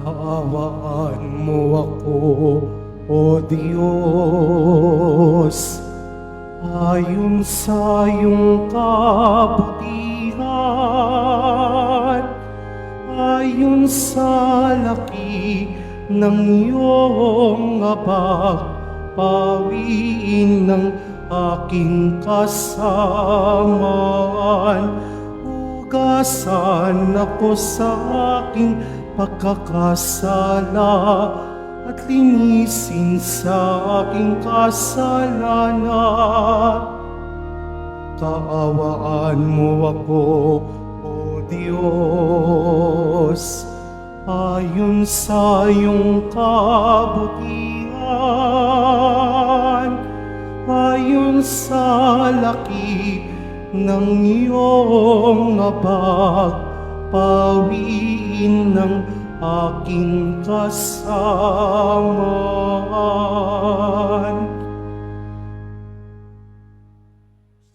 Kaawaan mo ako, O Diyos, ayon sa iyong kabutihan, ayon sa laki ng iyong habag, pawiin ng aking kasamaan. Hugasan ako sa aking pagkakasala at linisin sa aking kasalanan. Kaawaan mo ako, O Diyos, ayon sa iyong kabutihan, ayon sa laki ng iyong habag, pawiin ng aking kasamaan.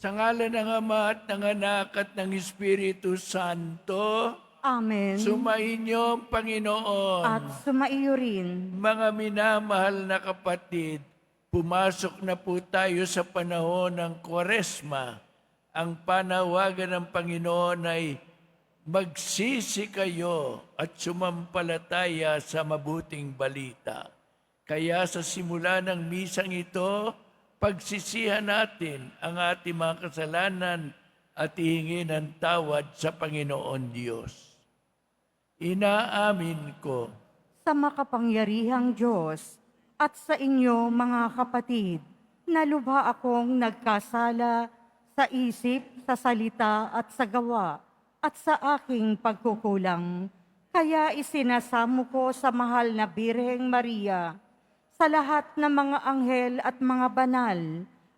Sa ngalan ng Ama at ng Anak at ng Espiritu Santo, Amen. sumainyo ang Panginoon. At sumaiyo rin. Mga minamahal na kapatid, pumasok na po tayo sa panahon ng Kwaresma. Ang panawagan ng Panginoon ay magsisi kayo at sumampalataya sa mabuting balita. Kaya sa simula ng misang ito, pagsisihan natin ang ating mga kasalanan at ihingi ng tawad sa Panginoon Diyos. Inaamin ko Sa makapangyarihang Diyos at sa inyo mga kapatid, na lubha akong nagkasala sa isip, sa salita at sa gawa at sa aking pagkukulang. Kaya isinasamo ko sa mahal na Birheng Maria, sa lahat ng mga anghel at mga banal,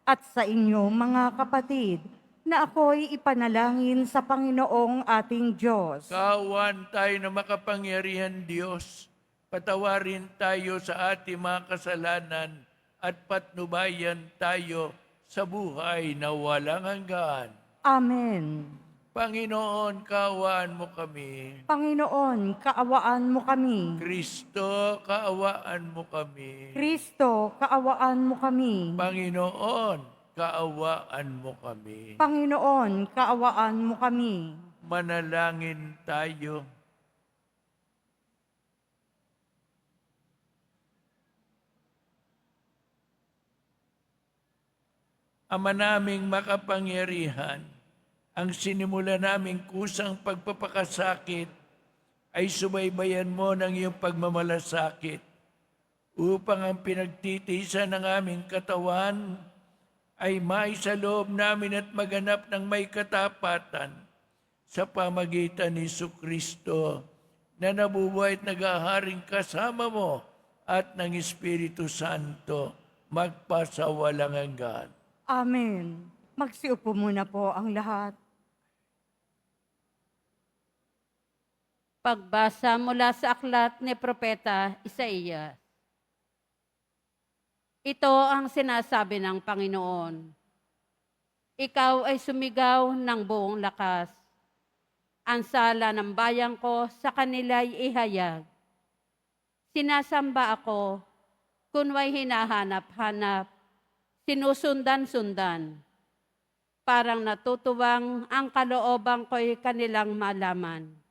at sa inyo mga kapatid, na ako'y ipanalangin sa Panginoong ating Diyos. Kaawaan tayo na makapangyarihan Diyos. Patawarin tayo sa ating mga kasalanan at patnubayan tayo sa buhay na walang hanggan. Amen. Panginoon, kaawaan mo kami. Panginoon, kaawaan mo kami. Kristo, kaawaan mo kami. Kristo, kaawaan mo kami. Panginoon, kaawaan mo kami. Panginoon, kaawaan mo kami. Manalangin tayo. Ama naming makapangyarihan, ang sinimula naming kusang pagpapakasakit ay subaybayan mo ng iyong pagmamalasakit upang ang pinagtitiisan ng aming katawan ay maisaloob namin at maganap ng may katapatan sa pamagitan ni Jesucristo na nabubuhay at nag-aharing kasama mo at ng Espiritu Santo magpasawalang hanggan. Amen. Magsiupo muna po ang lahat. Pagbasa mula sa aklat ni Propeta Isaías. Ito ang sinasabi ng Panginoon. Ikaw ay sumigaw ng buong lakas. Ang sala ng bayan ko sa kanila'y ihayag. Sinasamba ako, kunway hinahanap-hanap, sinusundan-sundan. Parang natutuwang ang kalooban ko'y kanilang malaman.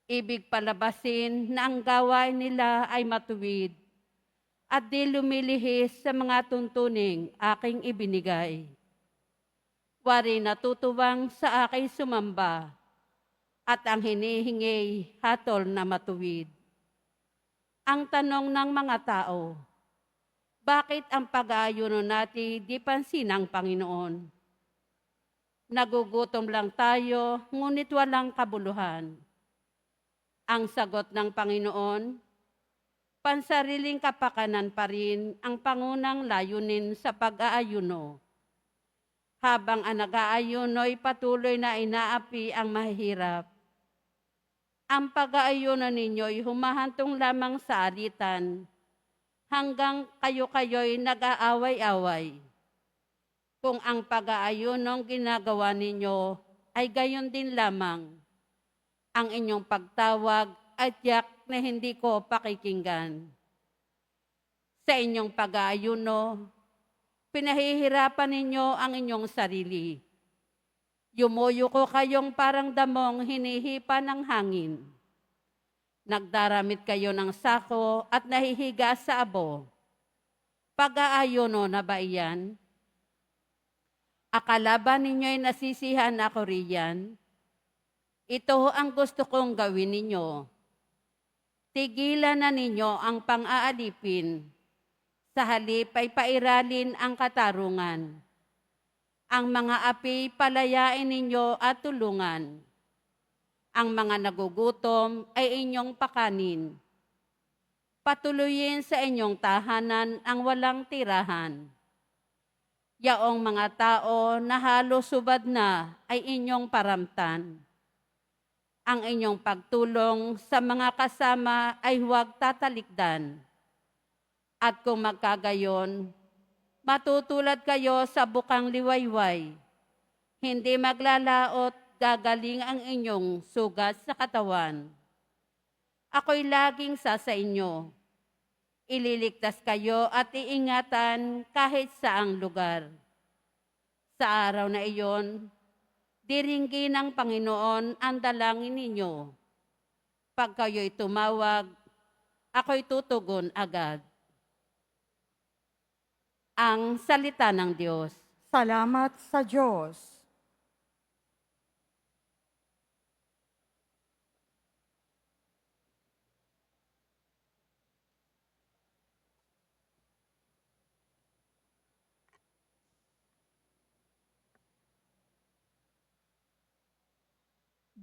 Ibig palabasin na ang gawain nila ay matuwid at di lumilihis sa mga tuntuning aking ibinigay. Wari natutuwang sa aking sumamba at ang hinihingi hatol na matuwid. Ang tanong ng mga tao, bakit ang pag-aayuno natin di pansin ng Panginoon? Nagugutom lang tayo, ngunit walang kabuluhan. Ang sagot ng Panginoon, pansariling kapakanan pa rin ang pangunang layunin sa pag-aayuno. Habang ang nag-aayuno'y patuloy na inaapi ang mahihirap. Ang pag-aayuno ninyo'y humahantong lamang sa alitan hanggang kayo-kayo'y nag-aaway-away. Kung ang pag-aayunong ginagawa ninyo ay gayon din lamang, ang inyong pagtawag ay tiyak na hindi ko pakikinggan. Sa inyong pag-aayuno, pinahihirapan ninyo ang inyong sarili. Yumuyuko kayong parang damong hinihipa ng hangin. Nagdaramit kayo ng sako at nahihiga sa abo. Pag-aayuno na ba iyan? Akala ba ninyo'y nasisihan ako riyan? Ito ang gusto kong gawin ninyo. Tigilan na ninyo ang pang-aalipin. Sa halip ay pairalin ang katarungan. Ang mga api palayain ninyo at tulungan. Ang mga nagugutom ay inyong pakanin. Patuloyin sa inyong tahanan ang walang tirahan. Yaong mga tao na halos subad na ay inyong paramtan. Ang inyong pagtulong sa mga kasama ay huwag tatalikdan. At kung magkagayon, matutulad kayo sa bukang liwayway. Hindi maglalaot, gagaling ang inyong sugat sa katawan. Ako'y laging sa inyo. Ililigtas kayo at iingatan kahit saang lugar. Sa araw na iyon, diringgin ng Panginoon ang dalangin ninyo. Pag kayo'y tumawag, ako'y tutugon agad. Ang salita ng Diyos. Salamat sa Diyos.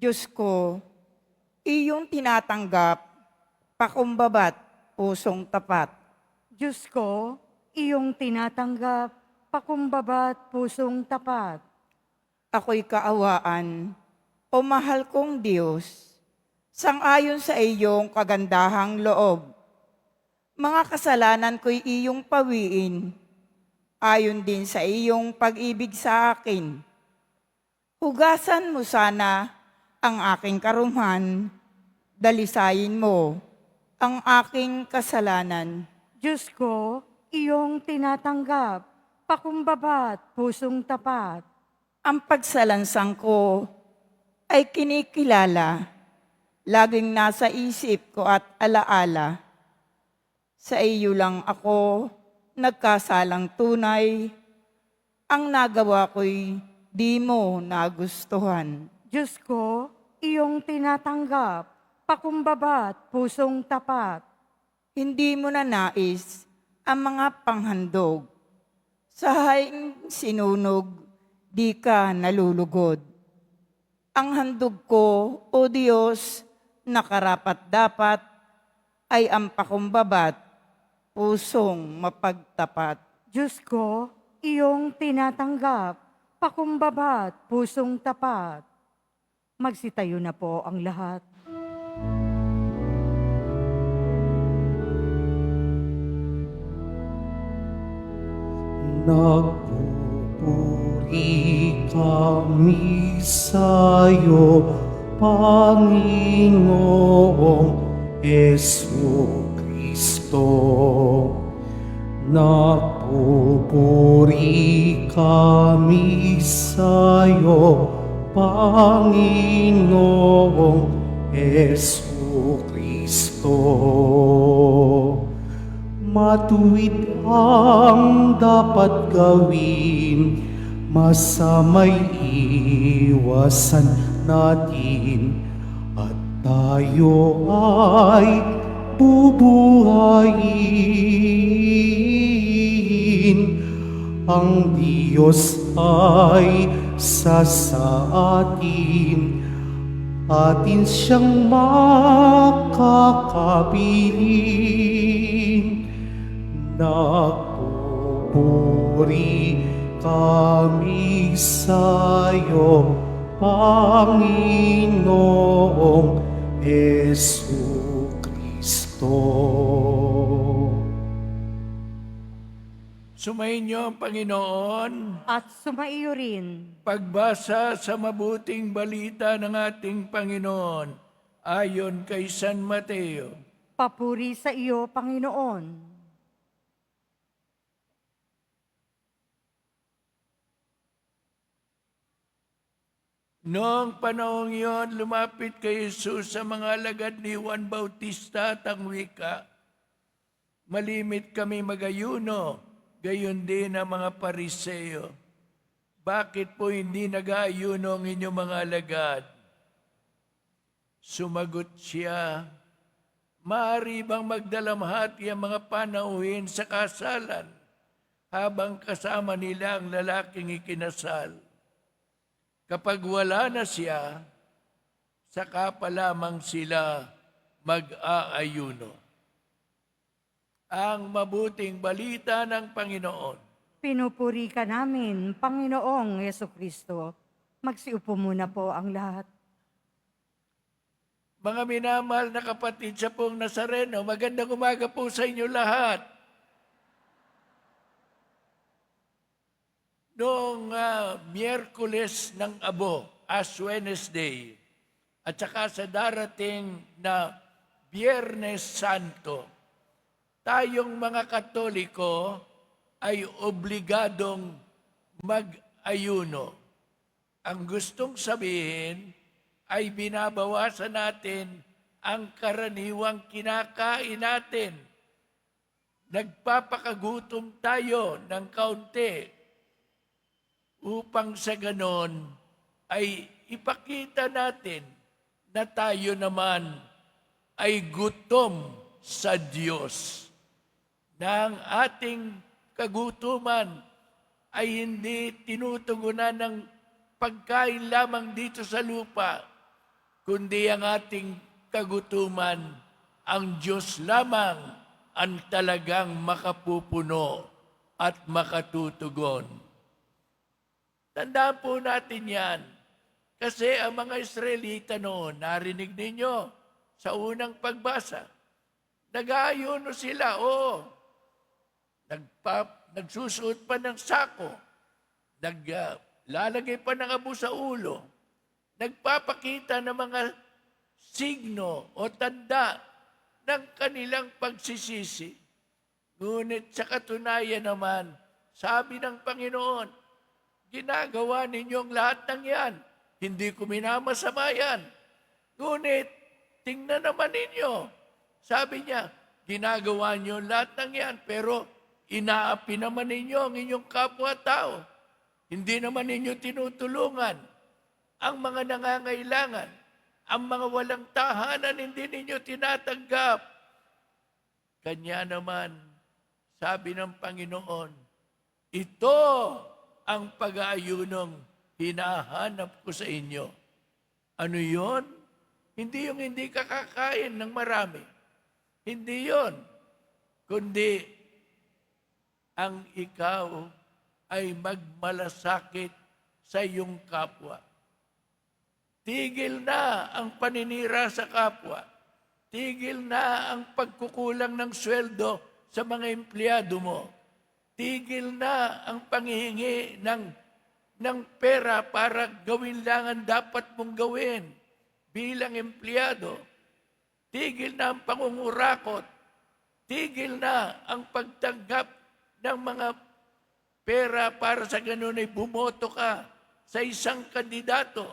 Diyos ko, iyong tinatanggap, pakumbabat, pusong tapat. Diyos ko, iyong tinatanggap, pakumbabat, pusong tapat. Ako'y kaawaan, o mahal kong Diyos, sang-ayon sa iyong kagandahang loob. Mga kasalanan ko'y iyong pawiin, ayon din sa iyong pag-ibig sa akin. Hugasan mo sana ang aking karumhan, dalisayin mo ang aking kasalanan. Diyos ko, iyong tinatanggap, pakumbabat, pusong tapat. Ang pagsalansang ko ay kinikilala, laging nasa isip ko at alaala. Sa iyo lang ako nagkasalang tunay, ang nagawa ko'y di mo nagustuhan. Diyos ko, iyong tinatanggap, pakumbabat, pusong tapat. Hindi mo na nais ang mga panghandog. Sa haing sinunog, di ka nalulugod. Ang handog ko, O Diyos, na karapat-dapat, ay ang pakumbabat, pusong mapagtapat. Diyos ko, iyong tinatanggap, pakumbabat, pusong tapat. Magsitayo na po ang lahat. Nagpupuri kami sa'yo, Panginoong Jesucristo. Nagpupuri kami sa'yo, Panginoong Jesucristo. Matuwid ang dapat gawin, masama'y iwasan natin, at tayo ay bubuhayin. Ang Diyos ay sa atin, atin siyang makakabilin. Nagpupuri kami sa'yo, Panginoong Jesucristo. Sumainyo ang Panginoon. At sumaiyo rin. Pagbasa sa mabuting balita ng ating Panginoon ayon kay San Mateo. Papuri sa iyo, Panginoon. Noong panahong iyon, lumapit kay Jesus sa mga alagad ni Juan Bautista at ang wika, "Malimit kami magayuno, gayon din ang mga Pariseo. Bakit po hindi nag-aayuno ang inyong mga alagad?" Sumagot siya, "Maaari bang magdalamhati ang mga panauhin sa kasalan habang kasama nila ang lalaking ikinasal? Kapag wala na siya, saka pa lamang sila mag-aayuno." Ang mabuting balita ng Panginoon. Pinupuri ka namin, Panginoong Yesukristo. Magsiupo muna po ang lahat. Mga minamahal na kapatid sa pong Nazareno, magandang umaga po sa inyo lahat. Noong Miyerkules ng Abo, Ash Wednesday, at saka sa darating na Biyernes Santo, tayong mga Katoliko ay obligadong mag-ayuno. Ang gustong sabihin ay binabawasan natin ang karaniwang kinakain natin. Nagpapakagutom tayo ng kaunti upang sa ganon ay ipakita natin na tayo naman ay gutom sa Diyos. Na ang ating kagutuman ay hindi tinutugunan ng pagkain lamang dito sa lupa, kundi ang ating kagutuman, ang Diyos lamang ang talagang makapupuno at makatutugon. Tandaan po natin yan. Kasi ang mga Israelita noon, narinig ninyo sa unang pagbasa, nag-aayuno sila, nagsusuot pa ng sako, naglalagay pa ng abo sa ulo, nagpapakita ng mga signo o tanda ng kanilang pagsisisi. Ngunit sa katunayan naman, sabi ng Panginoon, ginagawa ninyong lahat ng yan. Hindi ko minamasama yan. Ngunit, tingnan naman ninyo. Sabi niya, ginagawa niyo lahat ng yan, pero inaapi naman ninyo ang inyong kapwa-tao. Hindi naman ninyo tinutulungan ang mga nangangailangan. Ang mga walang tahanan, hindi ninyo tinatanggap. Kanya naman, sabi ng Panginoon, ito ang pag-aayunong hinahanap ko sa inyo. Ano yon? Hindi yung hindi ka kakain ng marami. Hindi yon. Kundi ang ikaw ay magmalasakit sa iyong kapwa. Tigil na ang paninira sa kapwa. Tigil na ang pagkukulang ng sweldo sa mga empleyado mo. Tigil na ang panghihingi ng pera para gawin lang ang dapat mong gawin bilang empleyado. Tigil na ang pangungurakot. Tigil na ang pagtanggap ng mga pera para sa ganun ay bumoto ka sa isang kandidato.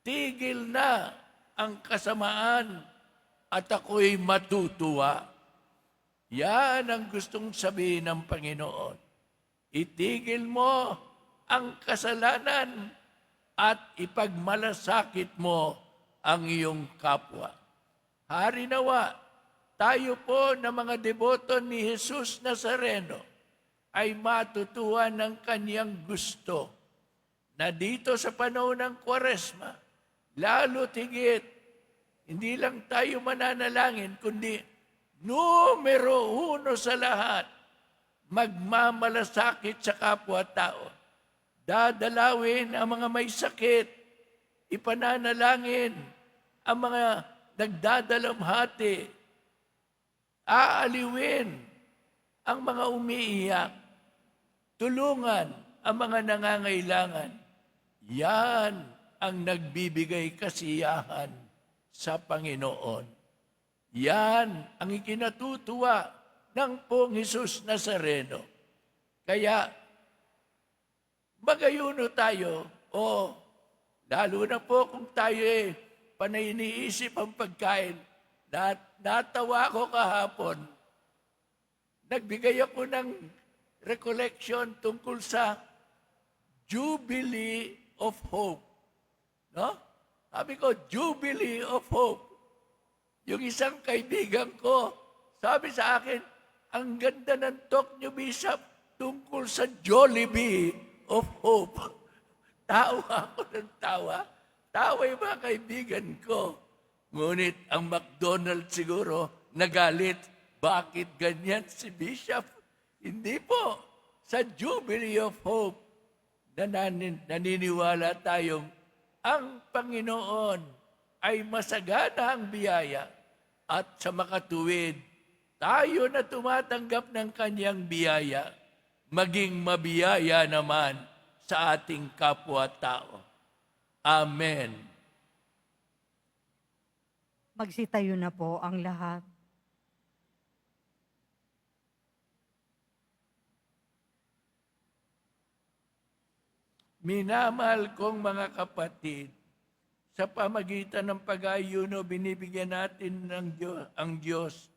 Tigil na ang kasamaan at ako'y matutuwa. Yan ang gustong sabihin ng Panginoon. Itigil mo ang kasalanan at ipagmalasakit mo ang iyong kapwa. Hari nawa, tayo po na mga deboto ni Jesus Nazareno ay matutuwa ng kanyang gusto na dito sa panahon ng Kwaresma, lalo tigit, hindi lang tayo mananalangin, kundi numero uno sa lahat, magmamalasakit sa kapwa-tao. Dadalawin ang mga may sakit, ipananalangin ang mga nagdadalamhati, aaliwin ang mga umiiyak, tulungan ang mga nangangailangan. Yan ang nagbibigay kasiyahan sa Panginoon. Yan ang ikinatutuwa ng Pong Jesus Nazareno. Kaya, magayuno tayo, lalo na po kung tayo panay iniisip ang pagkain. Natawa ko kahapon. Nagbigay ako ng recollection tungkol sa Jubilee of Hope. No? Sabi ko, Jubilee of Hope. Yung isang kaibigan ko, sabi sa akin, ang ganda ng talk niyo, Bishop, tungkol sa Jollibee of Hope. Tawa ako ng tawa. Tawa yung mga kaibigan ko. Ngunit ang McDonald's siguro nagalit. Bakit ganyan si Bishop? Hindi po. Sa Jubilee of Hope, naniniwala tayong ang Panginoon ay masagana ang biyaya at sa makatuwid, tayo na tumatanggap ng kanyang biyaya, maging mabiyaya naman sa ating kapwa-tao. Amen. Magsitayo na po ang lahat. Minamahal kong mga kapatid, sa pamagitan ng pag-ayuno, binibigyan natin ang Diyos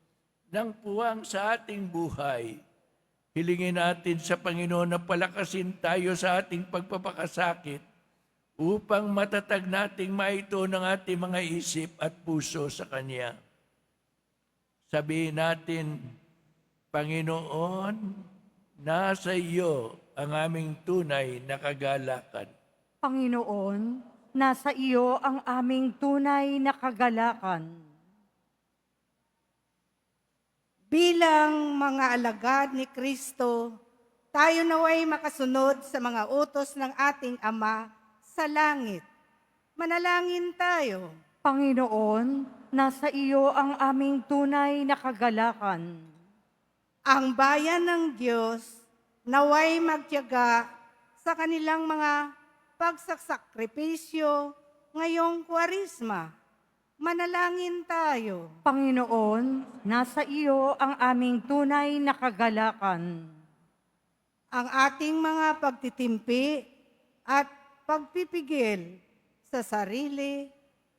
ng puwang sa ating buhay. Hilingin natin sa Panginoon na palakasin tayo sa ating pagpapakasakit upang matatag nating maito ng ating mga isip at puso sa Kanya. Sabihin natin, Panginoon, nasa iyo ang aming tunay na kagalakan. Panginoon, nasa iyo ang aming tunay na kagalakan. Bilang mga alagad ni Kristo, tayo naway makasunod sa mga utos ng ating Ama sa langit. Manalangin tayo. Panginoon, nasa iyo ang aming tunay na kagalakan. Ang bayan ng Diyos naway magtiyaga sa kanilang mga pagsasakripisyo ngayong Kwaresma. Manalangin tayo. Panginoon, nasa iyo ang aming tunay na kagalakan. Ang ating mga pagtitimpi at pagpipigil sa sarili,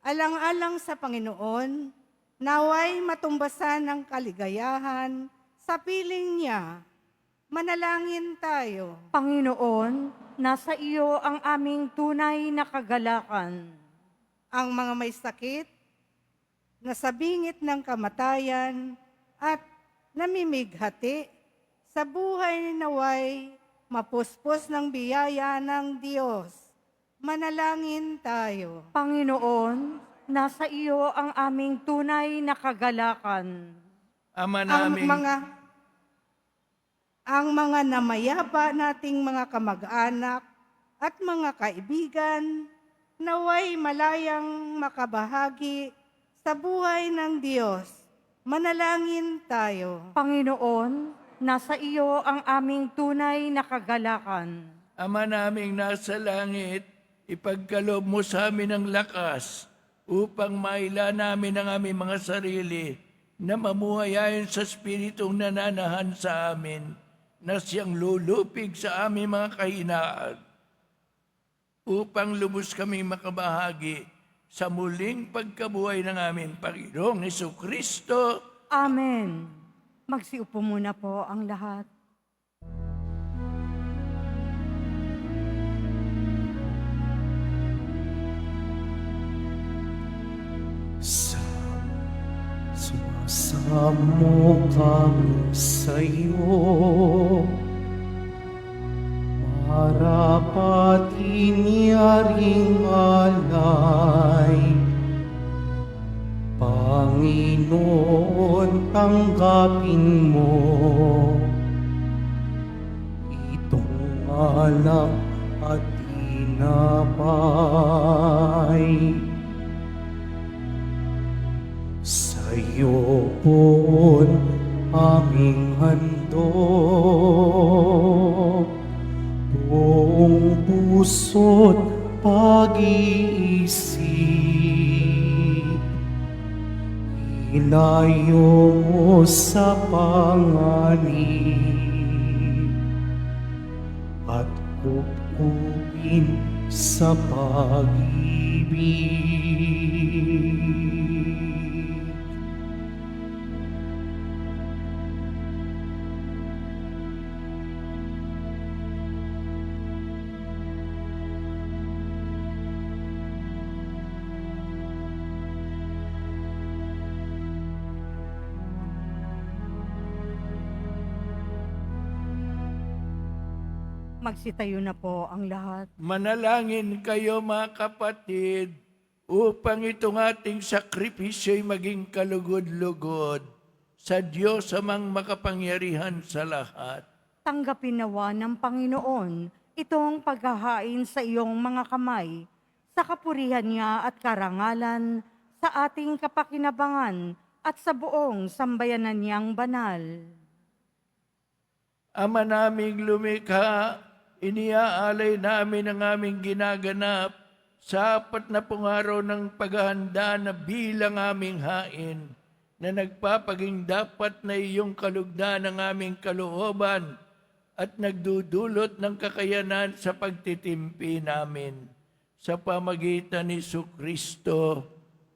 alang-alang sa Panginoon, naway matumbasan ng kaligayahan sa piling niya. Manalangin tayo. Panginoon, nasa iyo ang aming tunay na kagalakan. Ang mga may sakit, nasa bingit ng kamatayan at namimighati, sa buhay naway mapuspos ng biyaya ng Diyos. Manalangin tayo. Panginoon, nasa iyo ang aming tunay na kagalakan. Ama Ang namin, mga namayapa nating mga kamag-anak at mga kaibigan, naway malayang makabahagi sa buhay ng Diyos. Manalangin tayo. Panginoon, nasa iyo ang aming tunay na kagalakan. Ama naming nasa langit, ipagkaloob mo sa amin ang lakas upang maila namin ang aming mga sarili na mamuhay ayon sa Espiritong nananahan sa amin, na siyang lulupig sa aming mga kahinaan, upang lubos kaming makabahagi sa muling pagkabuhay ng aming Panginoong Jesucristo. Amen. Magsiupo muna po ang lahat. Sumasamo kami sa iyo, marapat iniaring alay. Panginoon, tanggapin mo itong alak at tinapay. Sa'yo po aming handog, buong puso't pag-iisip, Ilayo mo sa panganib at kupkupin sa pag-ibig. Magsitayo na po ang lahat. Manalangin kayo mga kapatid upang itong ating sakripisyo'y maging kalugod-lugod sa Diyos amang makapangyarihan sa lahat. Tanggapin nawa ng Panginoon itong paghahain sa iyong mga kamay, sa kapurihan niya at karangalan, sa ating kapakinabangan at sa buong sambayanan niyang banal. Ama naming lumikha, iniaalay namin ang aming ginaganap sa 40 araw ng paghahanda na bilang aming hain na nagpapaging dapat na iyong kalugdan ng aming kalooban at nagdudulot ng kakayanan sa pagtitimpi namin sa pamagitan ni Kristo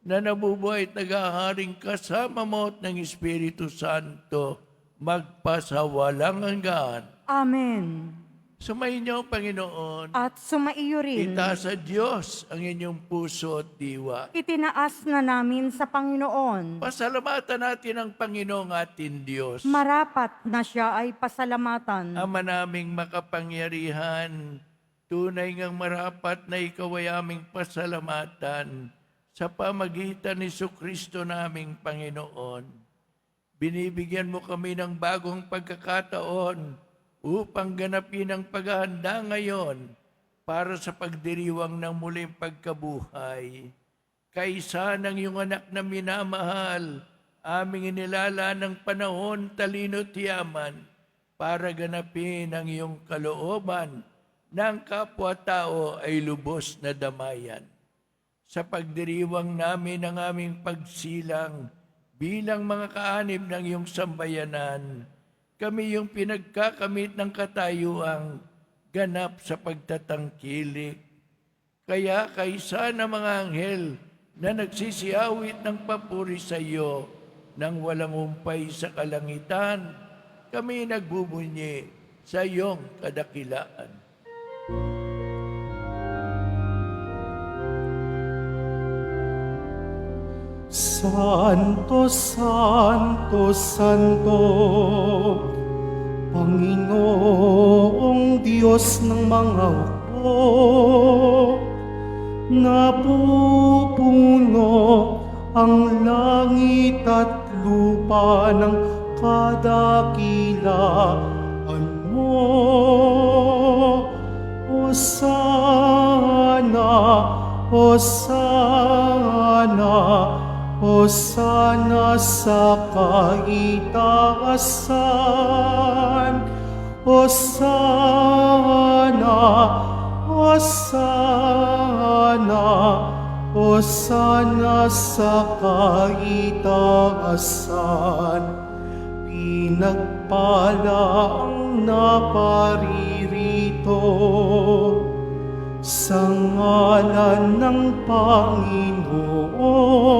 na nabubuhay at nag-aharing kasama mo at ng Espiritu Santo magpasawalang hanggan. Amen. Sumainyo, Panginoon. At sumaiyo rin. Itaas sa Diyos ang inyong puso at diwa. Itinaas na namin sa Panginoon. Pasalamatan natin ang Panginoong ating Diyos. Marapat na siya ay pasalamatan. Ama naming makapangyarihan, tunay ngang marapat na ikaw ay aming pasalamatan sa pamagitan ni Kristo naming Panginoon. Binibigyan mo kami ng bagong pagkakataon upang ganapin ang paghahanda ngayon para sa pagdiriwang ng muling pagkabuhay. Kaisa ng iyong anak na minamahal, aming inilala ng panahon, talino at yaman para ganapin ang iyong kalooban ng kapwa-tao ay lubos na damayan. Sa pagdiriwang namin ng aming pagsilang bilang mga kaanib ng iyong sambayanan, kami yung pinagkakamit ng katayuang ganap sa pagtatangkilik. Kaya kaisa ng mga anghel na nagsisiawit ng papuri sa iyo nang walang umpay sa kalangitan, kami nagbubunyi sa iyong kadakilaan. Santo, Santo, Santo, Panginoong Diyos ng mga hukbo, napupuno ang langit at lupa ng kadakilaan mo. Hosana, Hosana, Hosana sa kaitaasan. Hosana, Hosana, Hosana sa kaitaasan. Pinagpala ang naparirito sa ngalan ng Panginoon.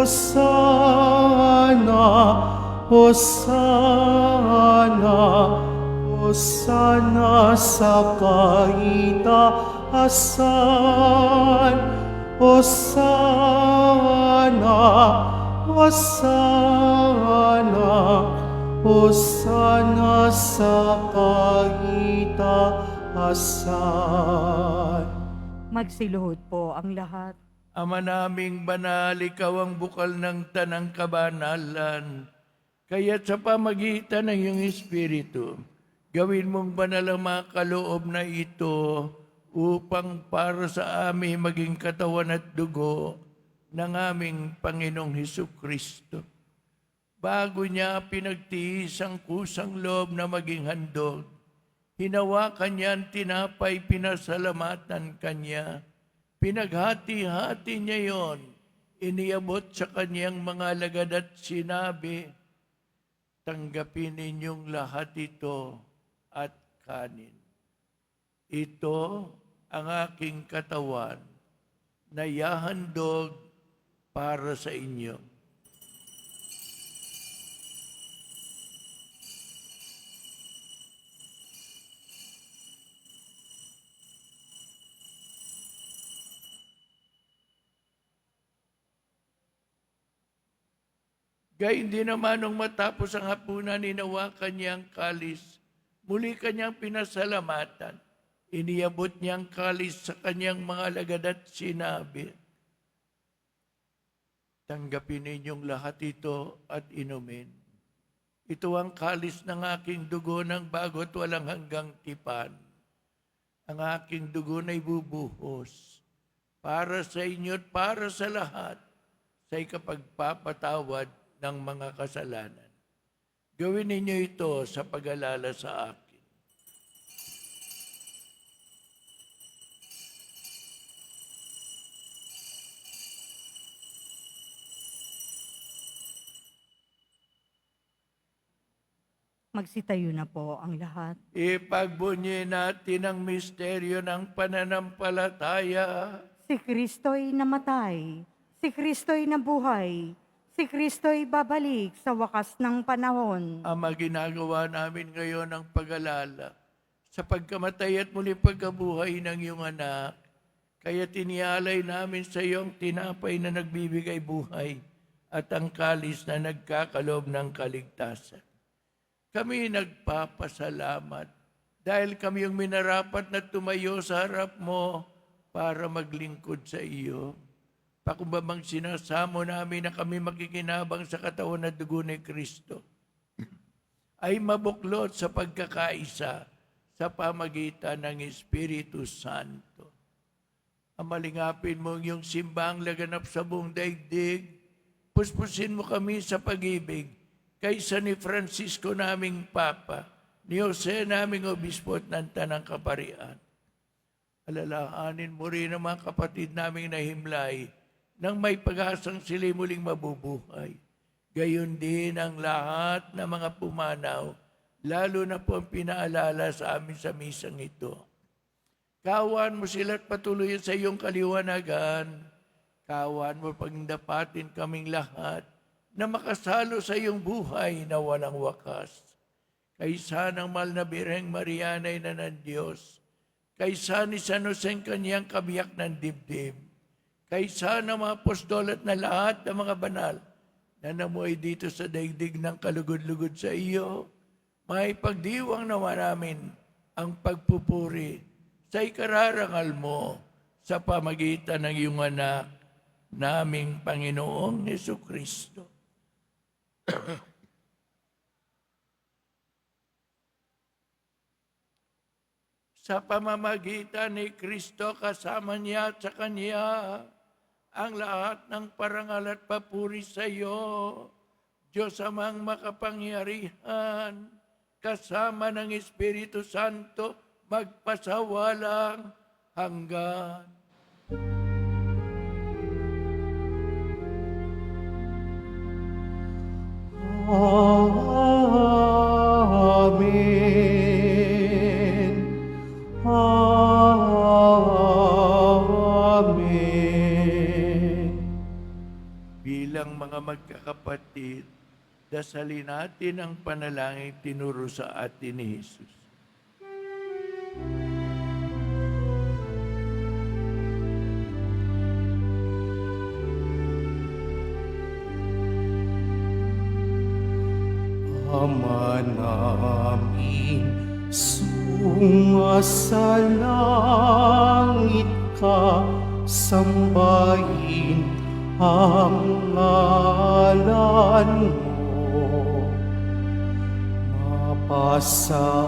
Hosana, Hosana, Hosana sa kaitaasan. Hosana, Hosana, Hosana sa kaitaasan. Magsiluhod po ang lahat. Ama naming banal, ikaw ang bukal ng tanang kabanalan. Kaya't sa pamagitan ng iyong Espiritu, gawin mong banal ang mga kaloob na ito upang para sa amin maging katawan at dugo ng aming Panginoong Hesukristo. Bago niya pinagtiis ang kusang loob na maging handog, hinawakan niya ang tinapay, pinasalamatan kanya. Pinaghati-hati niya yon, iniabot sa kanyang mga alagad at sinabi, tanggapin ninyong lahat ito at kanin. Ito ang aking katawan na yahandog para sa inyo. Gayun din naman nung matapos ang hapunan, hinawakan niyang kalis. Muli kanyang pinasalamatan. Iniabot niyang kalis sa kanyang mga alagad at sinabi, tanggapin ninyong lahat ito at inumin. Ito ang kalis ng aking dugo ng bago at walang hanggang tipan. Ang aking dugo na ibubuhos para sa inyo at para sa lahat sa ikapagpapatawad ng mga kasalanan. Gawin ninyo ito sa pag-alala sa akin. Magsitayo na po ang lahat. Ipagbunyi natin ang misteryo ng pananampalataya. Si Kristo'y namatay, si Kristo'y nabuhay, si Kristo'y babalik sa wakas ng panahon. Ama, ginagawa namin ngayon ang pag-alala sa pagkamatay at muli pagkabuhay ng iyong anak. Kaya tinialay namin sa iyong tinapay na nagbibigay buhay at ang kalis na nagkakalob ng kaligtasan. Kami nagpapasalamat dahil kami yung minarapat na tumayo sa harap mo para maglingkod sa iyo. Pakumbabang sinasamo namin na kami makikinabang sa katawan at dugo ni Kristo ay mabuklod sa pagkakaisa sa pamagitan ng Espiritu Santo. Amalingapin mo yung simbang laganap sa buong daigdig. Puspusin mo kami sa pag-ibig kaysa ni Francisco naming Papa, ni Jose naming Obispo at ng Tanang Kaparian. Alalahanin mo rin ang mga kapatid naming nahimlay nang may pag-asang sila'y muling mabubuhay. Gayon din ang lahat ng mga pumanaw, lalo na po ang pinaalala sa amin sa misang ito. Kawan mo sila at patuloy sa iyong kaliwanagan. Kawan mo pagdapatin kaming lahat na makasalo sa iyong buhay na walang wakas. Kaysa ng mahal na Birheng Marianay na ng Diyos, kaysa ni San Jose kanyang kabiyak ng dibdib, kaysa ng mga apostol at na lahat ng mga banal na namuhay dito sa daigdig ng kalugod-lugod sa iyo, may pagdiwang naman namin ang pagpupuri sa ikararangal mo sa pamagitan ng iyong anak, naming Panginoong Jesucristo. Sa pamamagitan ni Kristo, kasama niya at sa Kanya, ang lahat ng parangal at papuri sa iyo, Diyos amang makapangyarihan, kasama ng Espiritu Santo, magpasawalang hanggan. Amen. Amen. Bilang mga magkakapatid, dasalin natin ang panalangin tinuro sa atin ni Jesus. Ama namin, sumasalangit ka, sambahin ang ngalan mo. Mapasa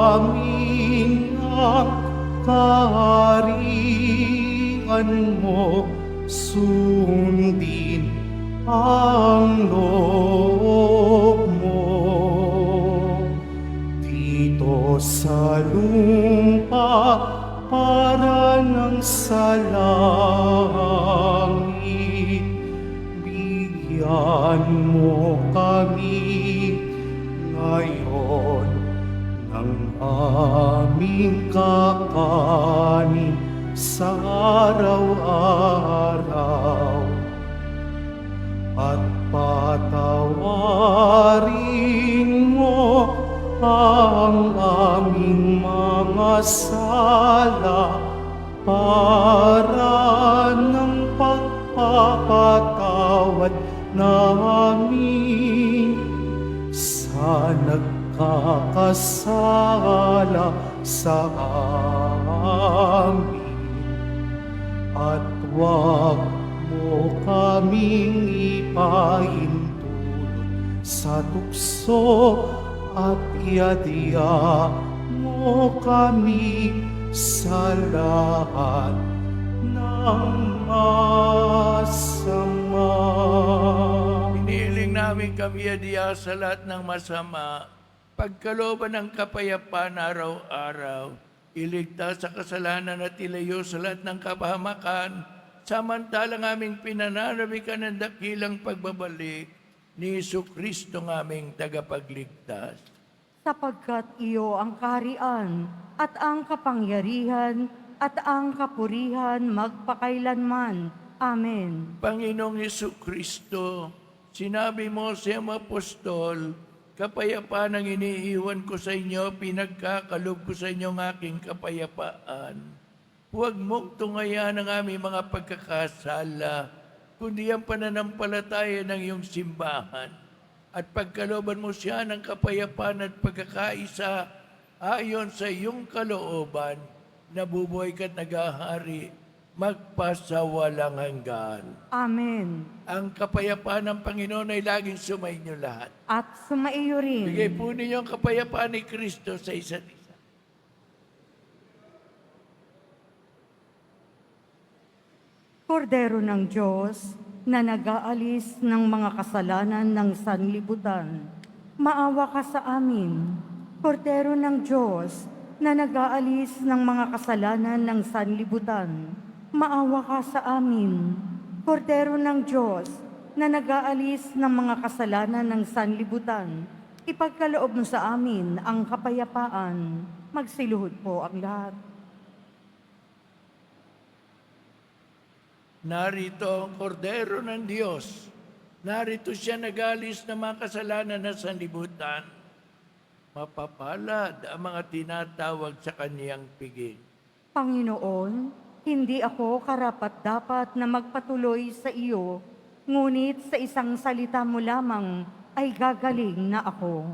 amin ang kaharian mo, sundin ang loob mo dito sa lupa para ng sa langit. mo kami ngayon ng aming kakanin sa araw-araw at patawarin mo ang aming mga sala para ng pagpapatawad namin sa nagkakasala sa amin. At huwag mo kaming ipahintulot sa tukso at iadya mo kami sa lahat ng masama. Iniiling namin kami adiya sa lahat ng masama, pagkalooban ng kapayapaan araw-araw, iligtas sa kasalanan at ilayo sa lahat ng kapahamakan, samantalang aming pinananabikan ng dakilang pagbabalik ni Jesucristo ng aming tagapagligtas. Sapagkat iyo ang kaharian at ang kapangyarihan at ang kapurihan magpakailanman. Amen. Panginoong Jesucristo, sinabi mo sa iyong apostol, kapayapaan ang iniiwan ko sa inyo, pinagkakalob ko sa inyo ang aking kapayapaan. Huwag mong tungayan ang aming mga pagkakasala, kundi ang pananampalataya ng iyong simbahan. At pagkalooban mo siya ng kapayapaan at pagkakaisa ayon sa iyong kalooban, nabubuhay ka't nagahari, magpasawalang hanggan. Amen. Ang kapayapaan ng Panginoon ay laging sumainyo lahat. At sumaiyo rin. Bigay po ninyo ang kapayapaan ni Kristo sa isa't isa. Kordero ng Diyos na nag-aalis ng mga kasalanan ng sanlibutan, maawa ka sa amin. Kordero ng Diyos na nag-aalis ng mga kasalanan ng sanlibutan, maawa ka sa amin. Kordero ng Diyos na nag-aalis ng mga kasalanan ng sanlibutan, ipagkaloob mo sa amin ang kapayapaan. Magsiluhod po ang lahat. Narito ang kordero ng Diyos. Narito siya nag-alis ng mga kasalanan ng sanlibutan. Mapapalad ang mga tinatawag sa kaniyang piging. Panginoon, hindi ako karapat-dapat na magpatuloy sa iyo, ngunit sa isang salita mo lamang ay gagaling na ako.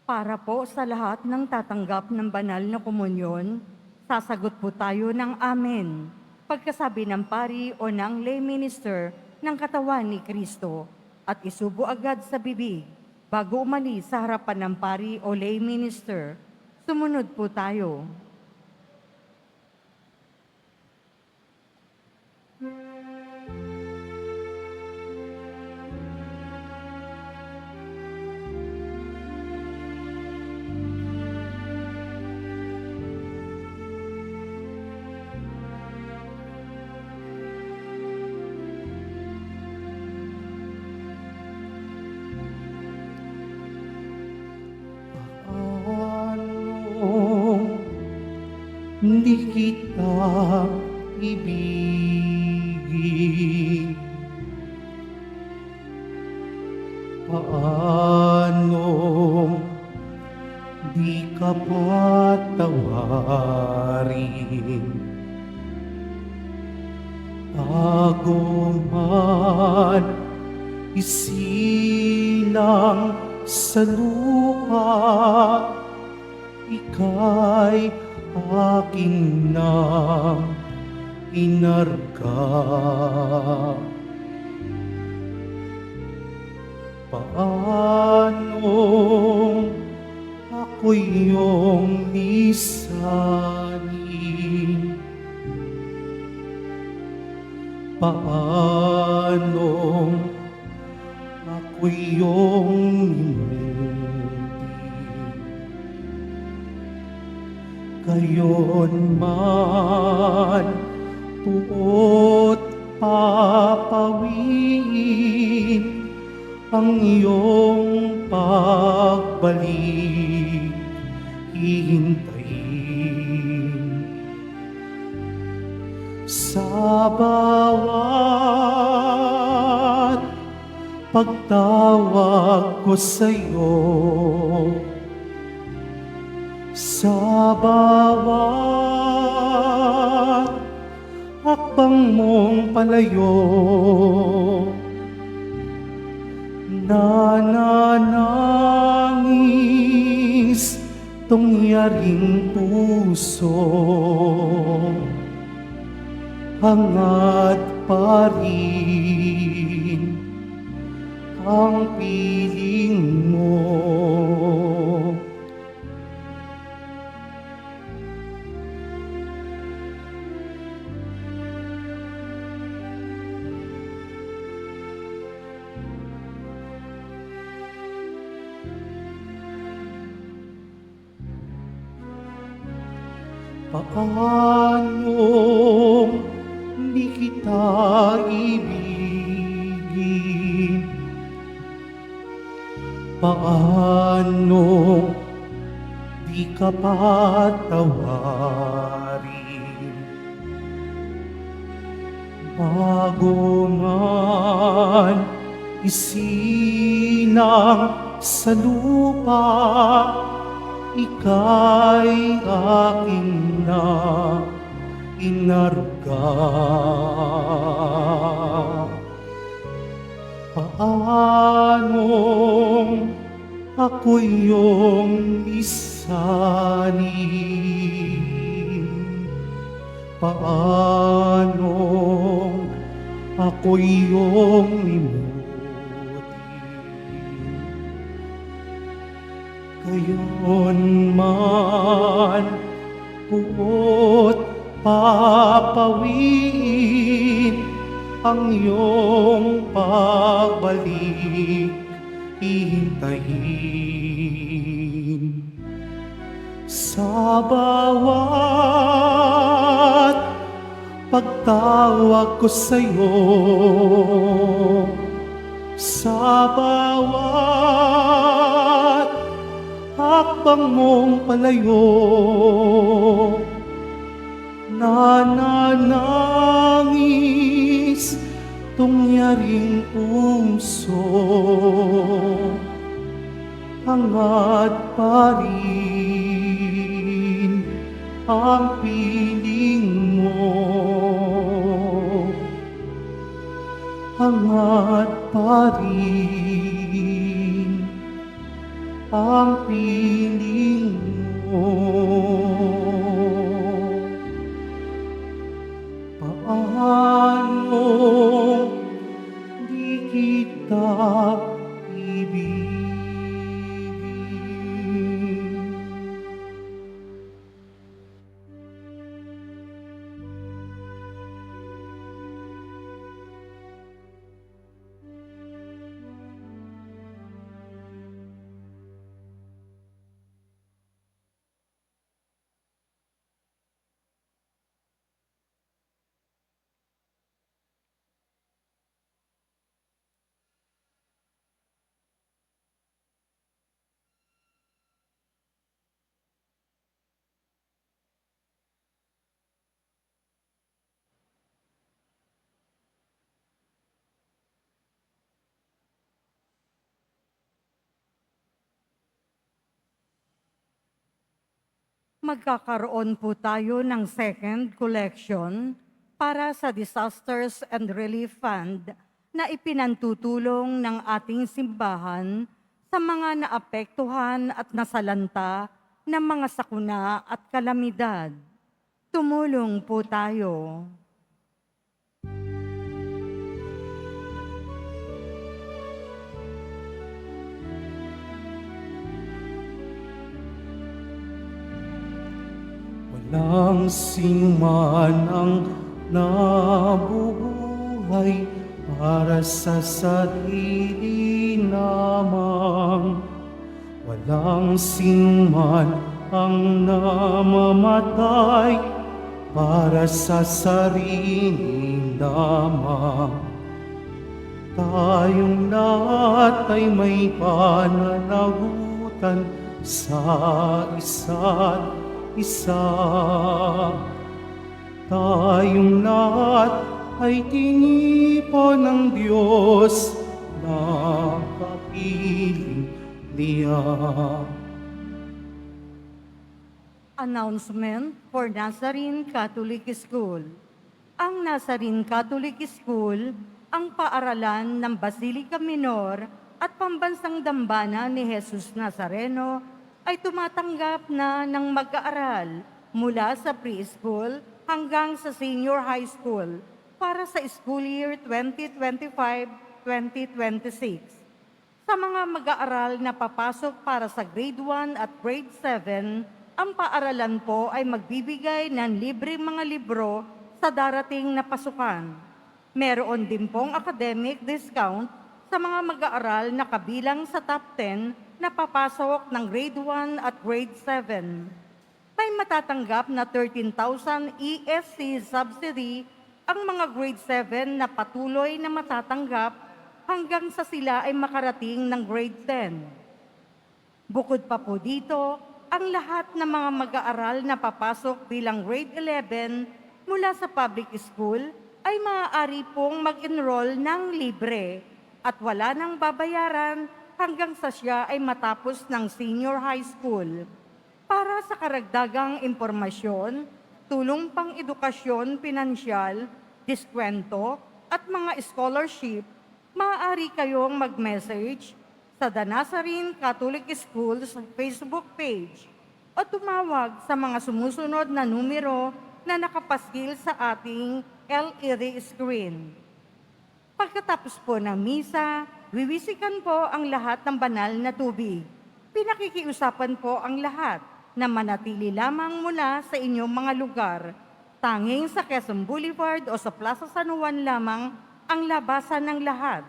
Para po sa lahat ng tatanggap ng banal na komunyon, sasagot po tayo ng Amen. Pagkasabi ng pari o ng lay minister ng katawan ni Kristo at isubo agad sa bibig bago umalis sa harapan ng pari o lay minister. Sumunod po tayo. Hindi kita ibigin. Paano di ka patawarin? Bago man isilang sa lupa, ika'y aking nang inarga. Paano ako iyong lisanin? Paano ako iyong inutin? Gayon man tuot papawin ang iyong pagbalik, hihintayin. Sa bawat pagtawag ko sa'yo, sa bawat hakbang mong palayo, nananangis tong yaring puso, hangad pa rin ang piling mo. Paano di kita ibigin? Paano di ka patawarin? Bago man isilang sa lupa, ika'y aking na inarga. Paano ako iyong lisanin? Paano ako iyong limutin? Gayon man puot papawin ang iyong pagbalik, hihintayin. Sa bawat pagtawag ko sa'yo, sa bawat hakbang mong palayo, nananangis tong yaring puso, hangad pa rin ang piling mo, hangad pa rin ang piling mo. Paano di kita ibigin? Magkakaroon po tayo ng second collection para sa Disasters and Relief Fund na ipinantutulong ng ating simbahan sa mga naapektuhan at nasalanta ng mga sakuna at kalamidad. Tumulong po tayo. Walang sinuman ang nabubuhay para sa sarili lamang. Walang sinuman ang namamatay para sa sarili lamang. Tayong lahat ay may pananagutan sa isa't isa. Tayong lahat ay tinipon ng Diyos na kapiling niya. Announcement for Nazarene Catholic School. Ang Nazarene Catholic School ang paaralan ng Basilica Minor at Pambansang Dambana ni Jesus Nazareno ay tumatanggap na ng mag-aaral mula sa preschool hanggang sa senior high school para sa school year 2025-2026. Sa mga mag-aaral na papasok para sa grade 1 at grade 7, ang paaralan po ay magbibigay ng libreng mga libro sa darating na pasukan. Meron din pong academic discount sa mga mag-aaral na kabilang sa top 10 na papasok ng grade 1 at grade 7. May matatanggap na 13,000 ESC subsidy ang mga grade 7 na patuloy na matatanggap hanggang sa sila ay makarating ng grade 10. Bukod pa po dito, ang lahat ng mga mag-aaral na papasok bilang grade 11 mula sa public school ay maaari pong mag-enroll ng libre at wala nang babayaran hanggang sa siya ay matapos ng senior high school. Para sa karagdagang impormasyon, tulong pang edukasyon, pinansyal, diskwento at mga scholarship, maaari kayong mag-message sa The Nazarene Catholic Schools Facebook page o tumawag sa mga sumusunod na numero na nakapaskil sa ating LED screen. Pagkatapos po ng misa, wiwisikan po ang lahat ng banal na tubig. Pinakikiusapan po ang lahat na manatili lamang muna sa inyong mga lugar. Tanging sa Quezon Boulevard o sa Plaza San Juan lamang ang labasan ng lahat.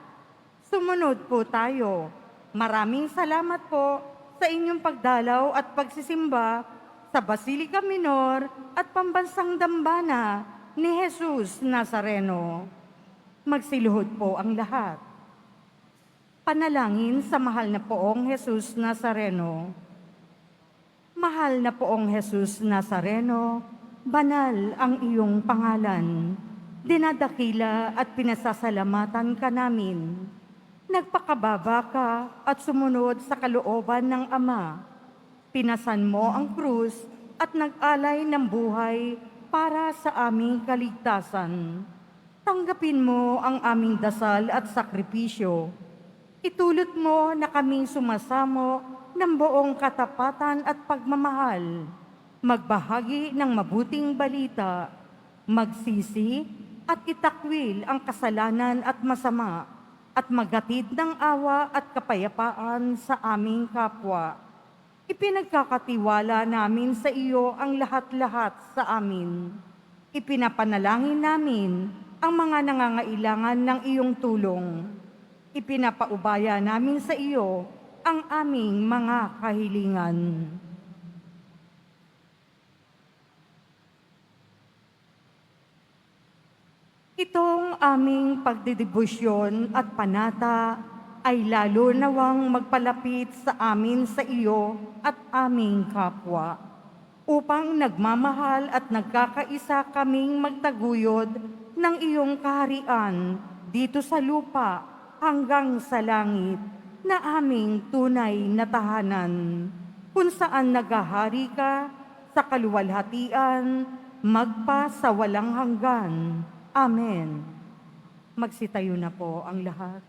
Sumunod po tayo. Maraming salamat po sa inyong pagdalaw at pagsisimba sa Basilica Minor at Pambansang Dambana ni Jesus Nazareno. Magsiluhod po ang lahat. Panalangin sa mahal na poong Jesus Nazareno. Mahal na poong Jesus Nazareno, banal ang iyong pangalan. Dinadakila at pinasasalamatan ka namin. Nagpakababa ka at sumunod sa kalooban ng Ama. Pinasan mo ang krus at nag-alay ng buhay para sa aming kaligtasan. Tanggapin mo ang aming dasal at sakripisyo. Itulot mo na kaming sumasamo ng buong katapatan at pagmamahal, magbahagi ng mabuting balita, magsisi at itakwil ang kasalanan at masama, at maghatid ng awa at kapayapaan sa aming kapwa. Ipinagkakatiwala namin sa iyo ang lahat-lahat sa amin. Ipinapanalangin namin ang mga nangangailangan ng iyong tulong. Ipinapaubaya namin sa iyo ang aming mga kahilingan. Itong aming pagdedebosyon at panata ay lalo nawang magpalapit sa amin sa iyo at aming kapwa, upang nagmamahal at nagkakaisa kaming magtaguyod ng iyong kaharian dito sa lupa hanggang sa langit na aming tunay na tahanan, kung saan naghahari ka sa kaluwalhatian, magpa sa walang hanggan. Amen. Magsitayo na po ang lahat.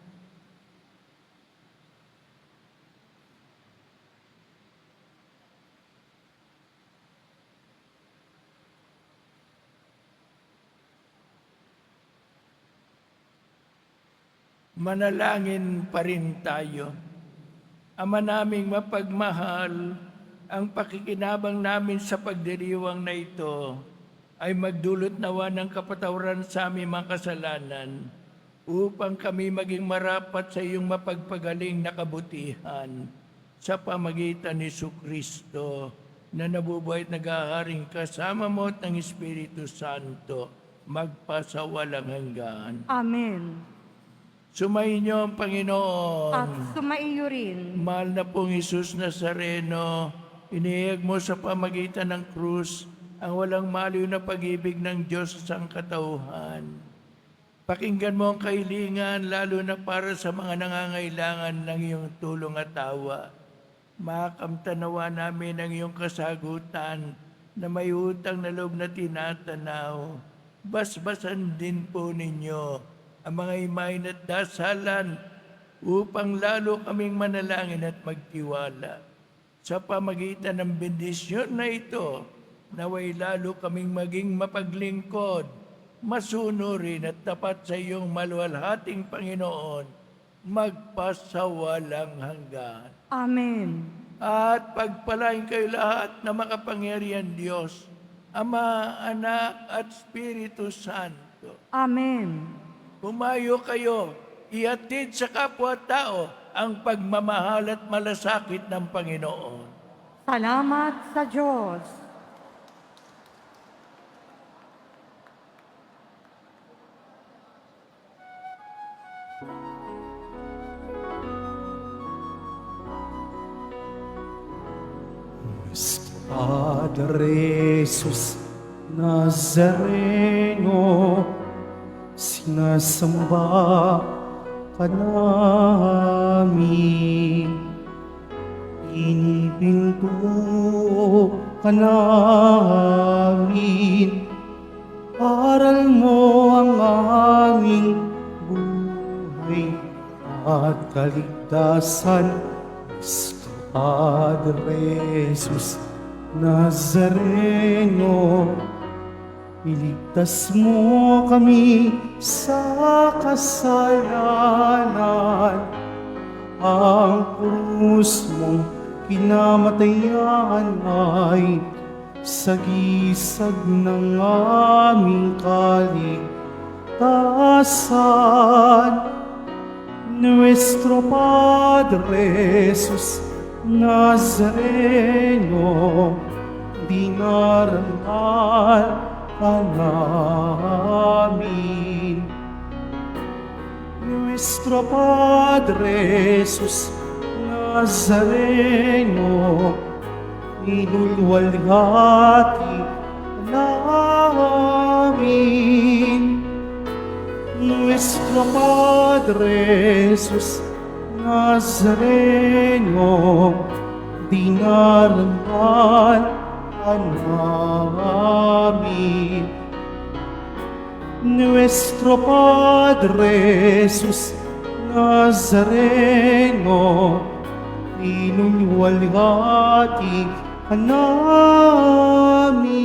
Manalangin pa rin tayo. Ama naming mapagmahal, Ang pakikinabang namin sa pagdiriwang na ito ay magdulot nawa ng kapatawaran sa aming mga kasalanan upang kami maging marapat sa iyong mapagpagaling na kabutihan sa pamagitan ni Kristo na nabubuhay at nag-aaring kasama mo at ng Espiritu Santo magpasawalang hanggan. Amen. Sumayin niyo ang Panginoon. At sumaiyo rin. Mahal na pong Isus Nazareno, inihayag mo sa pamagitan ng krus ang walang maliw na pag-ibig ng Diyos sa sangkatauhan. Pakinggan mo ang kahilingan, lalo na para sa mga nangangailangan ng iyong tulong at tawa. Makamtanawa namin ang iyong kasagutan na may utang na loob na tinatanaw. Basbasan din po ninyo ang mga imahin at dasalan upang lalo kaming manalangin at magtiwala. Sa pamagitan ng bendisyon na ito, naway lalo kaming maging mapaglingkod, masunurin at tapat sa iyong maluwalhating Panginoon, magpasawalang hanggan. Amen. At pagpalain kayo lahat na makapangyarihan Diyos, Ama, Anak at Espiritu Santo. Amen. Humayo kayo, ihatid sa kapwa-tao ang pagmamahal at malasakit ng Panginoon. Salamat sa Diyos. Padre Jesus Nazareno, sinasamba ka namin. Pinipinto ka namin. Aral mo ang aming buhay at kaligtasan. Cristo Padre Jesus Nazareno, iligtas mo kami sa kasalanan. Ang krus mong kinamatayan ay sagisag ng aming kaligtasan. Nuestro Padre Jesus Nazareno, dinarangal ka namin. Nuestro Padre Jesus Nazareno, inulwalhati namin. Nuestro Padre Jesus Nazareno, dinarangal ka namin. Nuestro Padre Jesus Nazareno, inulwalhati ka namin.